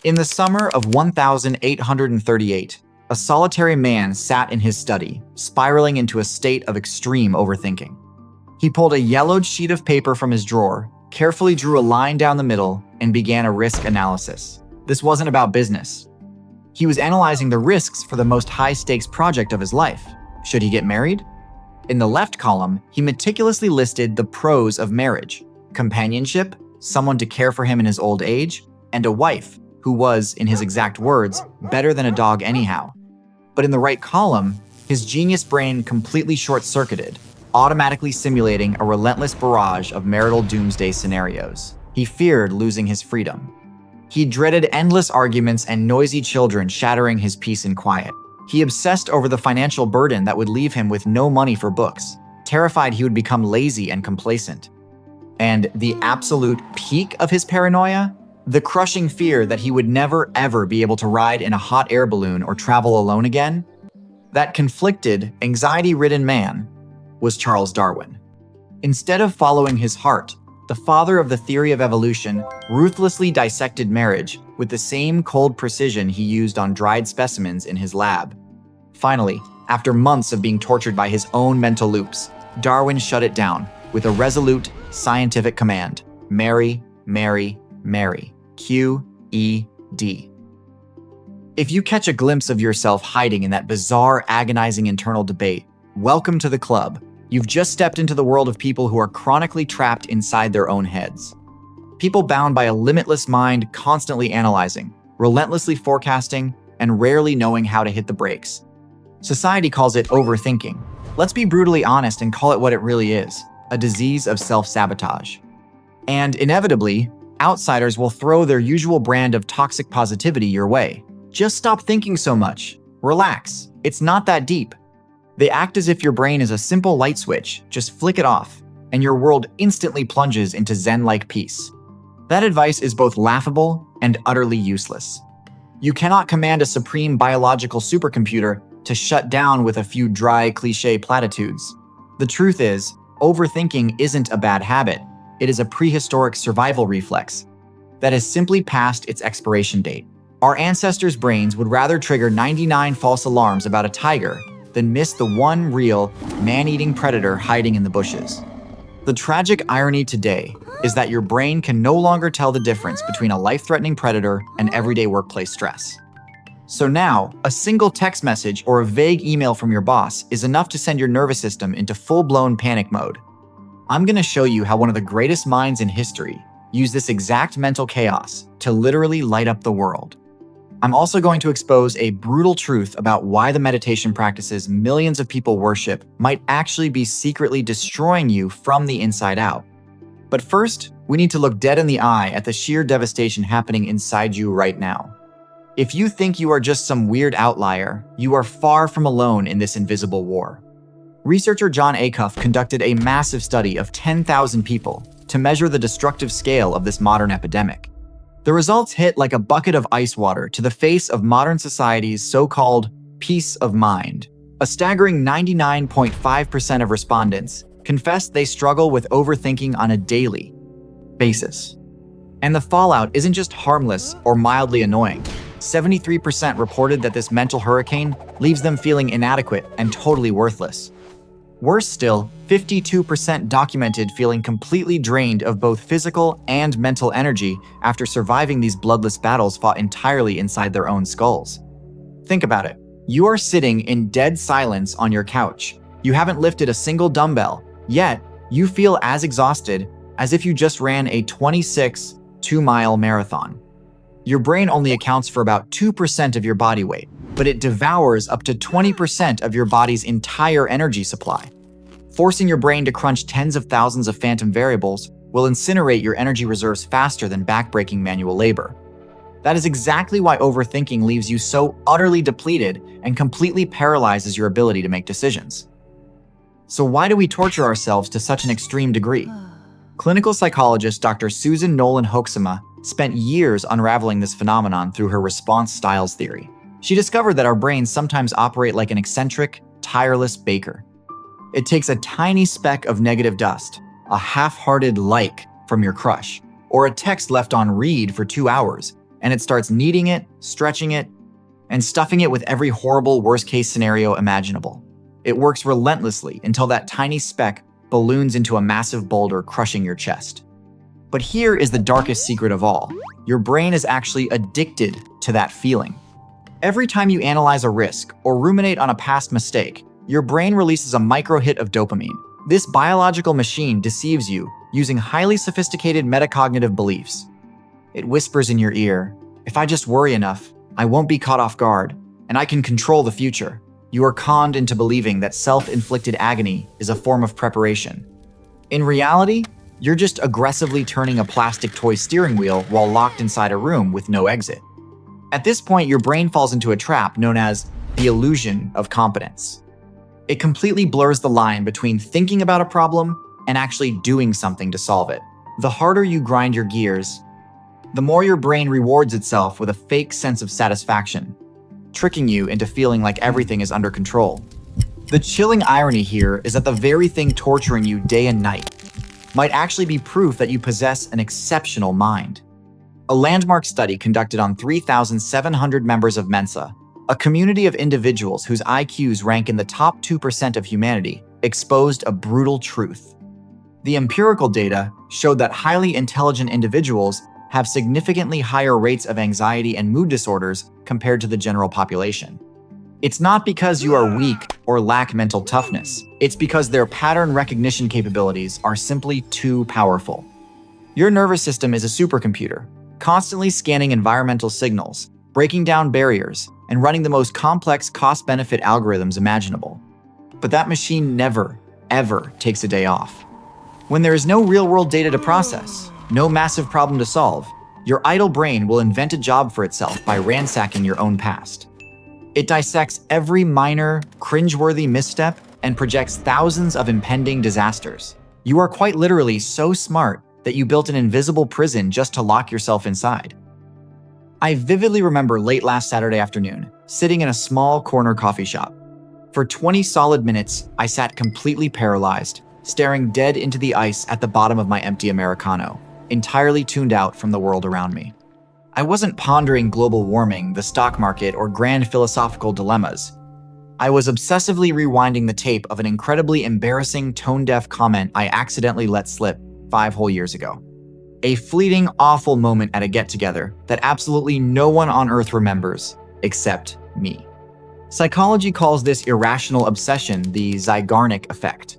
In the summer of 1838, a solitary man sat in his study, spiraling into a state of extreme overthinking. He pulled a yellowed sheet of paper from his drawer, carefully drew a line down the middle, and began a risk analysis. This wasn't about business. He was analyzing the risks for the most high-stakes project of his life. Should he get married? In the left column, he meticulously listed the pros of marriage: companionship, someone to care for him in his old age, and a wife who was, in his exact words, better than a dog anyhow. But in the right column, his genius brain completely short-circuited, automatically simulating a relentless barrage of marital doomsday scenarios. He feared losing his freedom. He dreaded endless arguments and noisy children shattering his peace and quiet. He obsessed over the financial burden that would leave him with no money for books, terrified he would become lazy and complacent. And the absolute peak of his paranoia? The crushing fear that he would never ever be able to ride in a hot air balloon or travel alone again? That conflicted, anxiety-ridden man was Charles Darwin. Instead of following his heart, the father of the theory of evolution ruthlessly dissected marriage with the same cold precision he used on dried specimens in his lab. Finally, after months of being tortured by his own mental loops, Darwin shut it down with a resolute, scientific command: marry, marry, marry. Q-E-D. If you catch a glimpse of yourself hiding in that bizarre, agonizing internal debate, welcome to the club. You've just stepped into the world of people who are chronically trapped inside their own heads. People bound by a limitless mind, constantly analyzing, relentlessly forecasting, and rarely knowing how to hit the brakes. Society calls it overthinking. Let's be brutally honest and call it what it really is: a disease of self-sabotage. And inevitably, outsiders will throw their usual brand of toxic positivity your way. Just stop thinking so much. Relax. It's not that deep. They act as if your brain is a simple light switch. Just flick it off, and your world instantly plunges into Zen-like peace. That advice is both laughable and utterly useless. You cannot command a supreme biological supercomputer to shut down with a few dry, cliché platitudes. The truth is, overthinking isn't a bad habit. It is a prehistoric survival reflex that has simply passed its expiration date. Our ancestors' brains would rather trigger 99 false alarms about a tiger than miss the one real, man-eating predator hiding in the bushes. The tragic irony today is that your brain can no longer tell the difference between a life-threatening predator and everyday workplace stress. So now, a single text message or a vague email from your boss is enough to send your nervous system into full-blown panic mode. I'm going to show you how one of the greatest minds in history used this exact mental chaos to literally light up the world. I'm also going to expose a brutal truth about why the meditation practices millions of people worship might actually be secretly destroying you from the inside out. But first, we need to look dead in the eye at the sheer devastation happening inside you right now. If you think you are just some weird outlier, you are far from alone in this invisible war. Researcher John Acuff conducted a massive study of 10,000 people to measure the destructive scale of this modern epidemic. The results hit like a bucket of ice water to the face of modern society's so-called peace of mind. A staggering 99.5% of respondents confessed they struggle with overthinking on a daily basis. And the fallout isn't just harmless or mildly annoying. 73% reported that this mental hurricane leaves them feeling inadequate and totally worthless. Worse still, 52% documented feeling completely drained of both physical and mental energy after surviving these bloodless battles fought entirely inside their own skulls. Think about it. You are sitting in dead silence on your couch. You haven't lifted a single dumbbell, yet you feel as exhausted as if you just ran a 26 two-mile marathon. Your brain only accounts for about 2% of your body weight, but it devours up to 20% of your body's entire energy supply. Forcing your brain to crunch tens of thousands of phantom variables will incinerate your energy reserves faster than backbreaking manual labor. That is exactly why overthinking leaves you so utterly depleted and completely paralyzes your ability to make decisions. So why do we torture ourselves to such an extreme degree? Clinical psychologist Dr. Susan Nolan Hoeksema spent years unraveling this phenomenon through her response styles theory. She discovered that our brains sometimes operate like an eccentric, tireless baker. It takes a tiny speck of negative dust, a half-hearted like from your crush, or a text left on read for 2 hours, and it starts kneading it, stretching it, and stuffing it with every horrible worst-case scenario imaginable. It works relentlessly until that tiny speck balloons into a massive boulder, crushing your chest. But here is the darkest secret of all. Your brain is actually addicted to that feeling. Every time you analyze a risk or ruminate on a past mistake, your brain releases a micro-hit of dopamine. This biological machine deceives you using highly sophisticated metacognitive beliefs. It whispers in your ear, "If I just worry enough, I won't be caught off guard, and I can control the future." You are conned into believing that self-inflicted agony is a form of preparation. In reality, you're just aggressively turning a plastic toy steering wheel while locked inside a room with no exit. At this point, your brain falls into a trap known as the illusion of competence. It completely blurs the line between thinking about a problem and actually doing something to solve it. The harder you grind your gears, the more your brain rewards itself with a fake sense of satisfaction, tricking you into feeling like everything is under control. The chilling irony here is that the very thing torturing you day and night might actually be proof that you possess an exceptional mind. A landmark study conducted on 3,700 members of Mensa, a community of individuals whose IQs rank in the top 2% of humanity, exposed a brutal truth. The empirical data showed that highly intelligent individuals have significantly higher rates of anxiety and mood disorders compared to the general population. It's not because you are weak or lack mental toughness. It's because their pattern recognition capabilities are simply too powerful. Your nervous system is a supercomputer, constantly scanning environmental signals, breaking down barriers, and running the most complex cost-benefit algorithms imaginable. But that machine never, ever takes a day off. When there is no real-world data to process, no massive problem to solve, your idle brain will invent a job for itself by ransacking your own past. It dissects every minor, cringeworthy misstep and projects thousands of impending disasters. You are quite literally so smart that you built an invisible prison just to lock yourself inside. I vividly remember late last Saturday afternoon, sitting in a small corner coffee shop. For 20 solid minutes, I sat completely paralyzed, staring dead into the ice at the bottom of my empty Americano, entirely tuned out from the world around me. I wasn't pondering global warming, the stock market, or grand philosophical dilemmas. I was obsessively rewinding the tape of an incredibly embarrassing, tone-deaf comment I accidentally let slip 5 whole years ago. A fleeting, awful moment at a get-together that absolutely no one on Earth remembers, except me. Psychology calls this irrational obsession the Zeigarnik effect.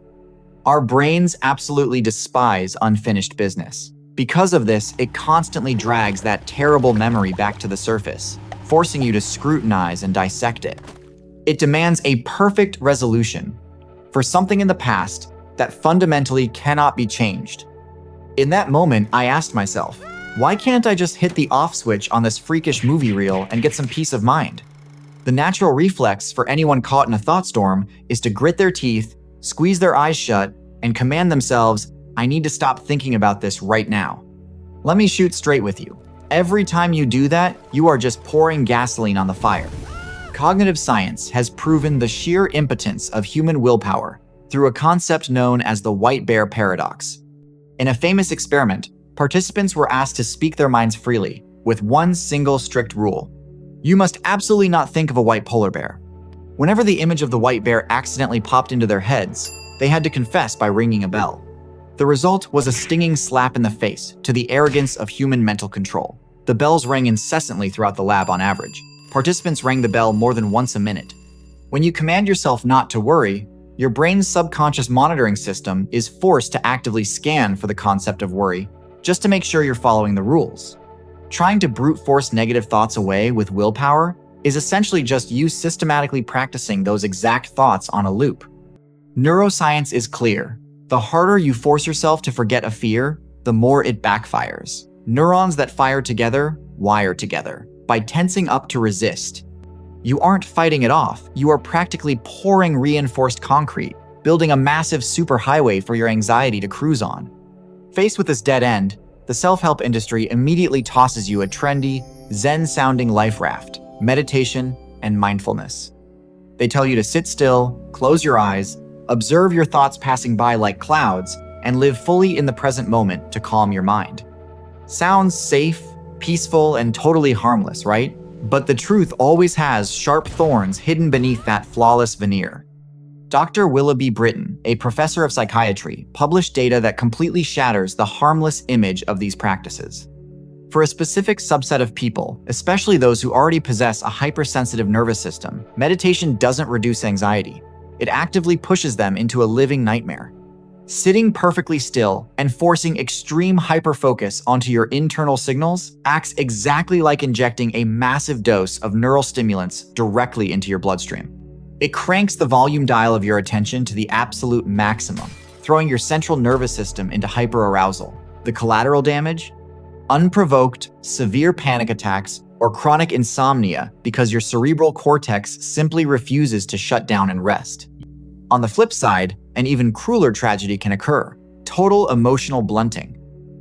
Our brains absolutely despise unfinished business. Because of this, it constantly drags that terrible memory back to the surface, forcing you to scrutinize and dissect it. It demands a perfect resolution for something in the past that fundamentally cannot be changed. In that moment, I asked myself, why can't I just hit the off switch on this freakish movie reel and get some peace of mind? The natural reflex for anyone caught in a thought storm is to grit their teeth, squeeze their eyes shut, and command themselves, I need to stop thinking about this right now. Let me shoot straight with you. Every time you do that, you are just pouring gasoline on the fire. Cognitive science has proven the sheer impotence of human willpower through a concept known as the white bear paradox. In a famous experiment, participants were asked to speak their minds freely with one single strict rule. You must absolutely not think of a white polar bear. Whenever the image of the white bear accidentally popped into their heads, they had to confess by ringing a bell. The result was a stinging slap in the face to the arrogance of human mental control. The bells rang incessantly throughout the lab on average. Participants rang the bell more than once a minute. When you command yourself not to worry, your brain's subconscious monitoring system is forced to actively scan for the concept of worry, just to make sure you're following the rules. Trying to brute force negative thoughts away with willpower is essentially just you systematically practicing those exact thoughts on a loop. Neuroscience is clear. The harder you force yourself to forget a fear, the more it backfires. Neurons that fire together, wire together, by tensing up to resist. You aren't fighting it off, you are practically pouring reinforced concrete, building a massive superhighway for your anxiety to cruise on. Faced with this dead end, the self-help industry immediately tosses you a trendy, Zen-sounding life raft, meditation, and mindfulness. They tell you to sit still, close your eyes, observe your thoughts passing by like clouds, and live fully in the present moment to calm your mind. Sounds safe, Peaceful and totally harmless, right? But the truth always has sharp thorns hidden beneath that flawless veneer. Dr. Willoughby Britton, a professor of psychiatry, published data that completely shatters the harmless image of these practices. For a specific subset of people, especially those who already possess a hypersensitive nervous system, meditation doesn't reduce anxiety. It actively pushes them into a living nightmare. Sitting perfectly still and forcing extreme hyperfocus onto your internal signals acts exactly like injecting a massive dose of neural stimulants directly into your bloodstream. It cranks the volume dial of your attention to the absolute maximum, throwing your central nervous system into hyperarousal. The collateral damage? Unprovoked, severe panic attacks, or chronic insomnia because your cerebral cortex simply refuses to shut down and rest. On the flip side, an even crueler tragedy can occur: total emotional blunting.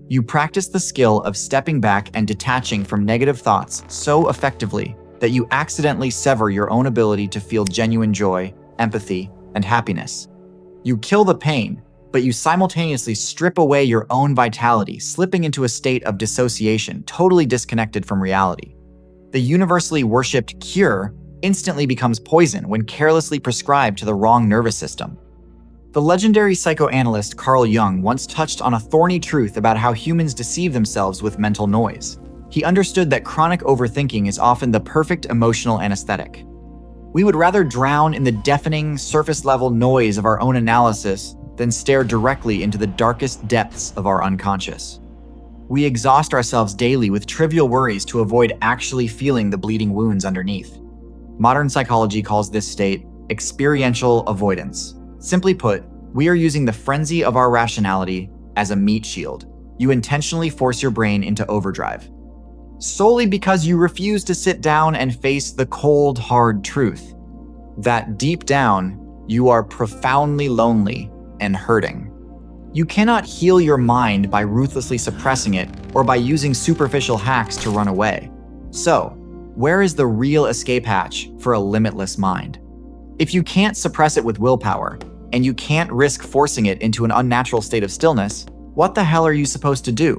You practice the skill of stepping back and detaching from negative thoughts so effectively that you accidentally sever your own ability to feel genuine joy, empathy, and happiness. You kill the pain, but you simultaneously strip away your own vitality, slipping into a state of dissociation, totally disconnected from reality. The universally worshipped cure instantly becomes poison when carelessly prescribed to the wrong nervous system. The legendary psychoanalyst Carl Jung once touched on a thorny truth about how humans deceive themselves with mental noise. He understood that chronic overthinking is often the perfect emotional anesthetic. We would rather drown in the deafening, surface-level noise of our own analysis than stare directly into the darkest depths of our unconscious. We exhaust ourselves daily with trivial worries to avoid actually feeling the bleeding wounds underneath. Modern psychology calls this state experiential avoidance. Simply put, we are using the frenzy of our rationality as a meat shield. You intentionally force your brain into overdrive, solely because you refuse to sit down and face the cold, hard truth that deep down, you are profoundly lonely and hurting. You cannot heal your mind by ruthlessly suppressing it or by using superficial hacks to run away. So, where is the real escape hatch for a limitless mind? If you can't suppress it with willpower, and you can't risk forcing it into an unnatural state of stillness, what the hell are you supposed to do?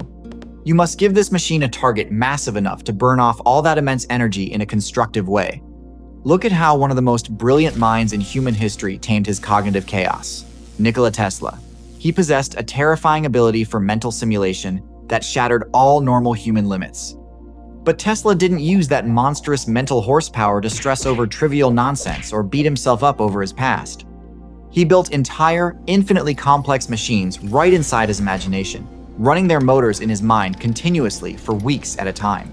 You must give this machine a target massive enough to burn off all that immense energy in a constructive way. Look at how one of the most brilliant minds in human history tamed his cognitive chaos: Nikola Tesla. He possessed a terrifying ability for mental simulation that shattered all normal human limits. But Tesla didn't use that monstrous mental horsepower to stress over trivial nonsense or beat himself up over his past. He built entire, infinitely complex machines right inside his imagination, running their motors in his mind continuously for weeks at a time.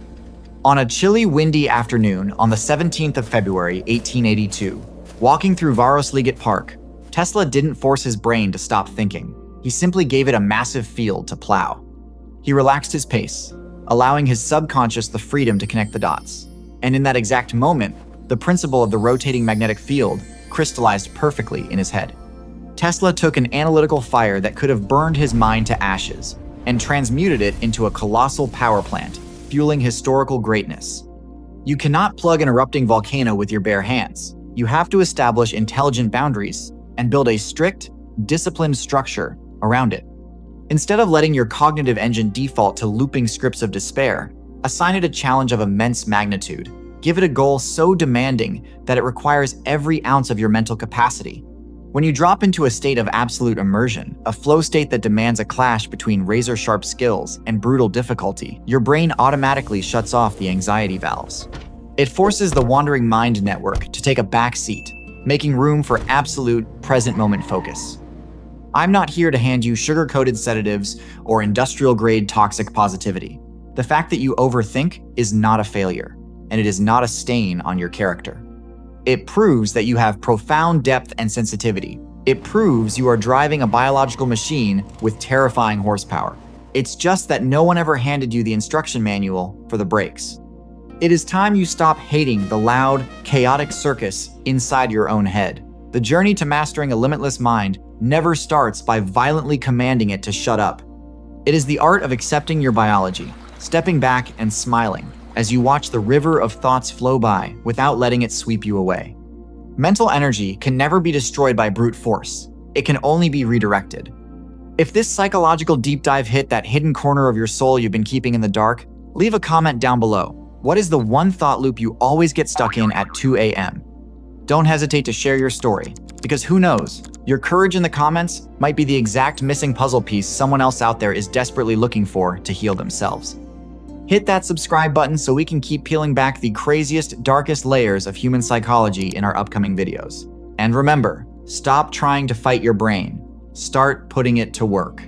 On a chilly, windy afternoon on the 17th of February, 1882, walking through Varosliget Park, Tesla didn't force his brain to stop thinking. He simply gave it a massive field to plow. He relaxed his pace, allowing his subconscious the freedom to connect the dots. And in that exact moment, the principle of the rotating magnetic field crystallized perfectly in his head. Tesla took an analytical fire that could have burned his mind to ashes and transmuted it into a colossal power plant, fueling historical greatness. You cannot plug an erupting volcano with your bare hands. You have to establish intelligent boundaries and build a strict, disciplined structure around it. Instead of letting your cognitive engine default to looping scripts of despair, assign it a challenge of immense magnitude. Give it a goal so demanding that it requires every ounce of your mental capacity. When you drop into a state of absolute immersion, a flow state that demands a clash between razor-sharp skills and brutal difficulty, your brain automatically shuts off the anxiety valves. It forces the wandering mind network to take a back seat, making room for absolute present-moment focus. I'm not here to hand you sugar-coated sedatives or industrial-grade toxic positivity. The fact that you overthink is not a failure, and it is not a stain on your character. It proves that you have profound depth and sensitivity. It proves you are driving a biological machine with terrifying horsepower. It's just that no one ever handed you the instruction manual for the brakes. It is time you stop hating the loud, chaotic circus inside your own head. The journey to mastering a limitless mind never starts by violently commanding it to shut up. It is the art of accepting your biology, stepping back and smiling as you watch the river of thoughts flow by without letting it sweep you away. Mental energy can never be destroyed by brute force. It can only be redirected. If this psychological deep dive hit that hidden corner of your soul you've been keeping in the dark, Leave a comment down below. What is the one thought loop you always get stuck in at 2 a.m.? Don't hesitate to share your story, because who knows, your courage in the comments might be the exact missing puzzle piece someone else out there is desperately looking for to heal themselves. Hit that subscribe button so we can keep peeling back the craziest, darkest layers of human psychology in our upcoming videos. And remember, stop trying to fight your brain. Start putting it to work.